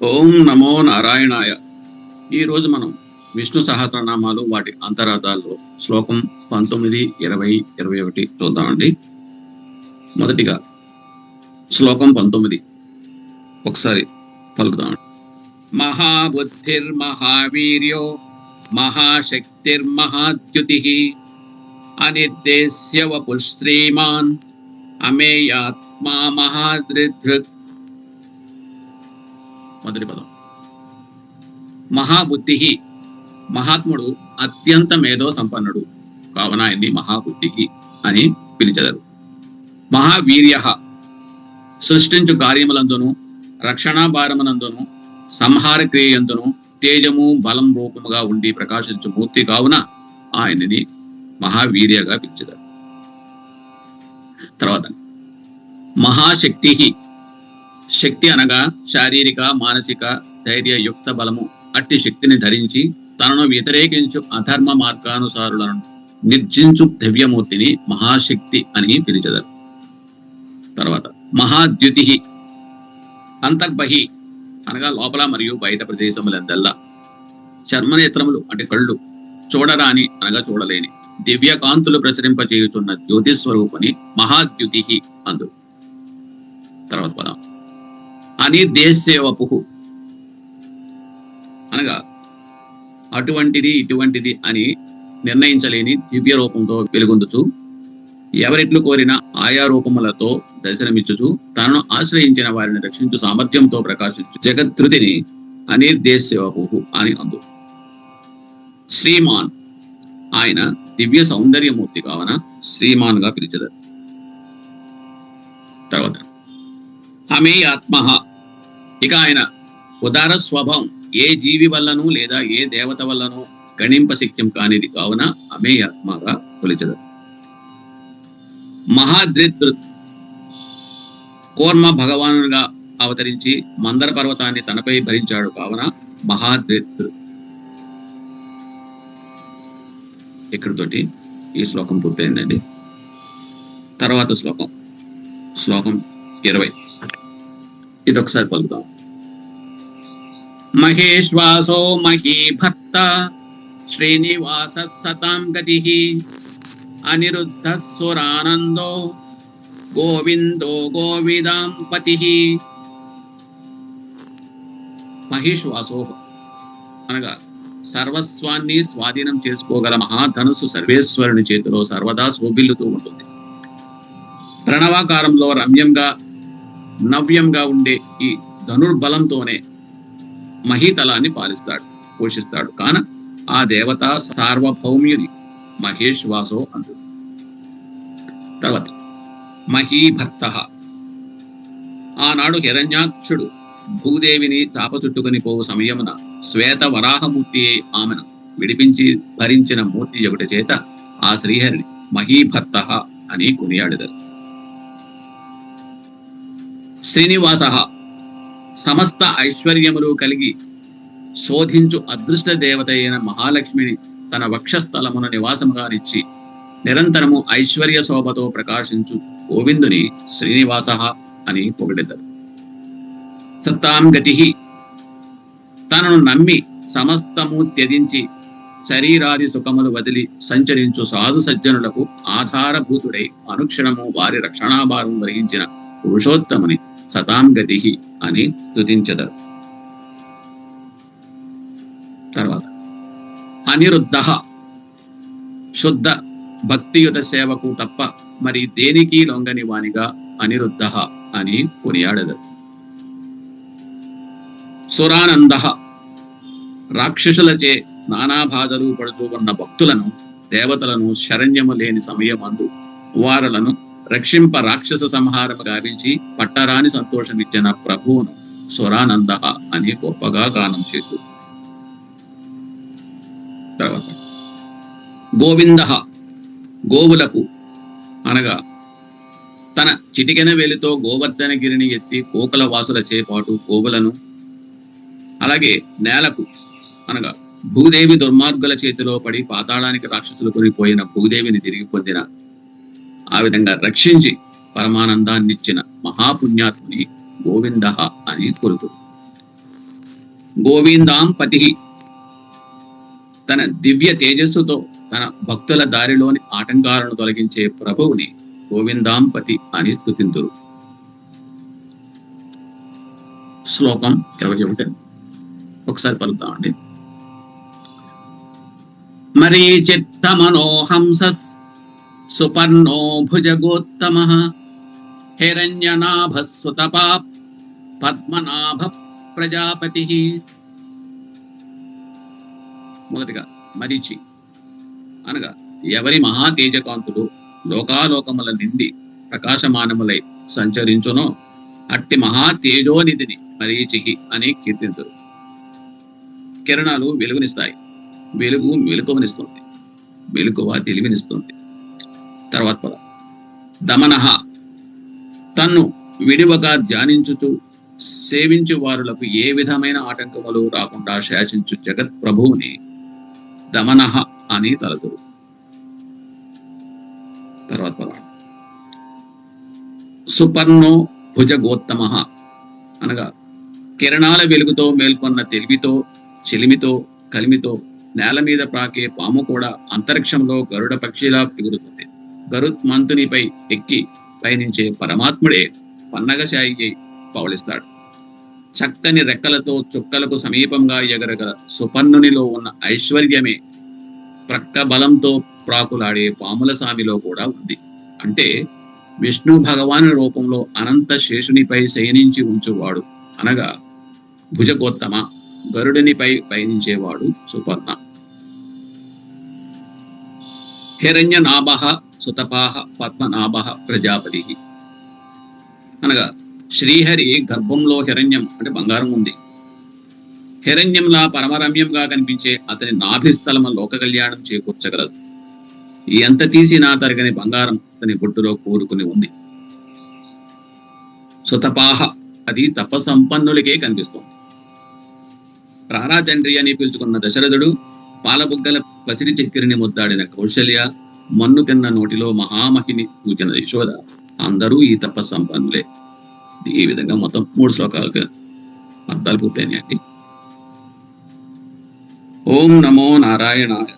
ఓం నమో నారాయణాయ. ఈరోజు మనం విష్ణు సహస్రనామాలు వాటి అంతరార్థాల్లో శ్లోకం 19, 20, 21 చూద్దామండి. మొదటిగా శ్లోకం 19 ఒకసారి పలుకుదామండి. మహాబుద్ధిర్మహావీర్యో మహాశక్తిర్మహాద్యుతిః అనిర్దేశ్య వపుశ్రీమాన్ అమేయాత్మా మహాదృదృక్. మొదటి పదం మహాబుద్ధి. మహాత్ముడు అత్యంత మేధో సంపన్నుడు కావున ఆయన్ని మహాబుద్ధికి అని పిలిచెదరు. మహావీర్య సృష్టించు కార్యములందును రక్షణాభారమునందును సంహార క్రియయందును తేజము బలం రూపముగా ఉండి ప్రకాశించు మూర్తి కావున ఆయనని మహావీర్యగా పిలిచెదరు. తర్వాత మహాశక్తి. శక్తి అనగా శారీరక మానసిక ధైర్యయుక్త బలము. అట్టి శక్తిని ధరించి తనను వ్యతిరేకించు అధర్మ మార్గానుసారులను నిర్జించు దివ్యమూర్తిని మహాశక్తి అని పిలిచెదరు. తర్వాత మహాద్యుతి. అంతర్బహి అనగా లోపల మరియు బయట ప్రదేశములందల్లా. చర్మనేత్రములు అంటే కళ్ళు చూడరాని అనగా చూడలేని దివ్య కాంతులు ప్రసరింపచేయుచున్న జ్యోతిస్వరూపుని మహాద్యుతి అందు. తర్వాత పదం అనిర్దేశ్యవపు అనగా అటువంటిది ఇటువంటిది అని నిర్ణయించలేని దివ్య రూపంతో వెలుగొందుచు ఎవరిట్లు కోరిన ఆయా రూపములతో దర్శనమిచ్చుచు తనను ఆశ్రయించిన వారిని రక్షించు సామర్థ్యంతో ప్రకాశించు జగద్రుతిని అనిర్దేశ్యవపు అని అందు. శ్రీమాన్. ఆయన దివ్య సౌందర్యమూర్తి కావున శ్రీమాన్ గా పిలిచెదరు. తర్వాత అమేయాత్మ. ఇక ఆయన ఉదార స్వభావం ఏ జీవి వల్లను లేదా ఏ దేవత వల్లను గణింపశక్యం కానిది కావున అమేయాత్మగా కొలిచెదరు. మహాద్రిదృత్. కూర్మ భగవానుగా అవతరించి మందర పర్వతాన్ని తనపై భరించాడు కావున మహాద్రిదృత్. ఇక్కడితోటి ఈ శ్లోకం పూర్తయిందండి. తర్వాత శ్లోకం 20. ఇదొకసారి పలుకుదాం. మహేశ్వాసో మహీభర్త శ్రీనివాస సతాం గతి అనిరుద్ధ సురానందో గోవిందో గోవిదాం పతి. మహేశ్వాసో అనగా సర్వస్వాన్ని స్వాధీనం చేసుకోగల మహాధనుస్సు సర్వేశ్వరుని చేతిలో సర్వదా శోభిల్లుతూ ఉంటుంది. ప్రణవాకారంలో రమ్యంగా నవ్యంగా ఉండే ఈ ధనుర్బలంతోనే మహీతలాన్ని పోషిస్తాడు కాన ఆ దేవత సార్వభౌమ్యుని మహేశ్వాసో అందు. తర్వాత మహీభర్త. ఆనాడు హిరణ్యాక్షుడు భూదేవిని చాప చుట్టుకుని పోవు సమయమున శ్వేత వరాహమూర్తి ఆమెను విడిపించి భరించిన మూర్తి ఒకటి చేత ఆ శ్రీహరిని మహీభర్త అని కొనియాడెదరు. శ్రీనివాస. సమస్త ఐశ్వర్యములు కలిగి శోధించు అదృష్ట దేవత అయిన మహాలక్ష్మిని తన వక్షస్థలమున నివాసముగా నిచ్చి నిరంతరము ఐశ్వర్య శోభతో ప్రకాశించు గోవిందుని శ్రీనివాస అని పొగిడెదరు. సత్తాం గతి. తనను నమ్మి సమస్తము త్యజించి శరీరాది సుఖములు వదిలి సంచరించు సాధు సజ్జనులకు ఆధారభూతుడై అనుక్షణము వారి రక్షణాభారం వహించిన పురుషోత్తముని సతాం గతి అని స్తుతించెదరు. తర్వాత అనిరుద్ధ. శుద్ధ భక్తియుత సేవకు తప్ప మరి దేనికి లొంగని వానిగా అనిరుద్ధ అని కొనియాడెదరు. సురానంద. రాక్షసులచే నానాబాధలు పడుతూ ఉన్న భక్తులను దేవతలను శరణ్యము లేని సమయమందు వారలను రక్షింప రాక్షస సంహారము గావించి పట్టరాని సంతోషమిచ్చిన ప్రభువును సురానంద అని గొప్పగా గానం చేతు. తర్వాత గోవింద. గోవులకు అనగా తన చిటికెన వేలితో గోవర్ధనగిరిని ఎత్తి కోకల వాసుల చేపాటు గోవులను, అలాగే నేలకు అనగా భూదేవి దుర్మార్గుల చేతిలో పడి పాతాళానికి రాక్షసులు కొనిపోయిన భూదేవిని తిరిగి పొందిన ఆ విధంగా రక్షించి పరమానందాన్నిచ్చిన మహాపుణ్యాత్ముని గోవింద అని కొలుతు. గోవిందాం పతి, తన దివ్య తేజస్సుతో తన భక్తుల దారిలోని ఆటంకాలను తొలగించే ప్రభువుని గోవిందాంపతి అని స్తుతింతురు. శ్లోకం 21 ఒకసారి పలుకుతామండి. మరీచిత్తమనోహంసస్ సుపర్ణో భుజగోత్తమః హిరణ్యనాభః సుతపా పద్మనాభ ప్రజాపతి. మొదటిగా మరీచి అనగా ఎవరి మహా తేజకాంతులు లోకాలోకముల నిండి ప్రకాశమానములై సంచరించునో అట్టి మహా తేజోనిధిని మరీచిహి అని కీర్తింతురు. కిరణాలు వెలుగునిస్తాయి, వెలుగు మెలకువనిస్తుంది, మెలకువ తెలివినిస్తుంది. తర్వాత పద దమనః, తన్ను విడివక ధ్యానించుచు సేవించు వారులకు ఏ విధమైన ఆటంకములు రాకుండా శాసించు జగత్ ప్రభువుని దమనః అని తలతురు. తర్వాత పద సుపర్ణో భుజగోత్తమః అనగా కిరణాల వెలుగుతో మేల్కొన్న తెలివితో చెలిమితో కలిమితో నేల మీద ప్రాకే పాము కూడా అంతరిక్షంలో గరుడ పక్షిలా ఎగురుతుంది. గరుత్మంతునిపై ఎక్కి పయనించే పరమాత్ముడే పన్నగశాయి పవళిస్తాడు. చక్కని రెక్కలతో చుక్కలకు సమీపంగా ఎగరగల సుపర్ణునిలో ఉన్న ఐశ్వర్యమే ప్రక్క బలంతో ప్రాకులాడే పాముల సామిలో కూడా ఉంది. అంటే విష్ణు భగవాను రూపంలో అనంత శేషునిపై శయనించి ఉంచువాడు అనగా భుజగోత్తమ, గరుడునిపై పయనించేవాడు సుపర్ణ. హిరణ్యనాభః సుతపాః పద్మనాభః ప్రజాపతి అనగా శ్రీహరి గర్భంలో హిరణ్యం అంటే బంగారం ఉంది. హిరణ్యంలా పరమరమ్యంగా కనిపించే అతని నాభిస్థలమ లోక కళ్యాణం చేకూర్చగలదు. ఎంత తీసినా తరగని బంగారం అతని బొట్టులో కూరుకుని ఉంది. సుతపాహ, అది తపసంపన్నులకే కనిపిస్తుంది. రారా తండ్రి అని పిలుచుకున్న దశరథుడు, పాలబుగ్గల పసిడి చక్కెరని ముద్దాడిన కౌశల్య, మన్ను తిన్న నోటిలో మహామహిని పూచిన యశోద అందరూ ఈ తపస్సంపన్నులే. ఈ విధంగా మొత్తం 3 శ్లోకాలకు అర్థాలు పూర్తయినాయండి. ఓం నమో నారాయణాయ.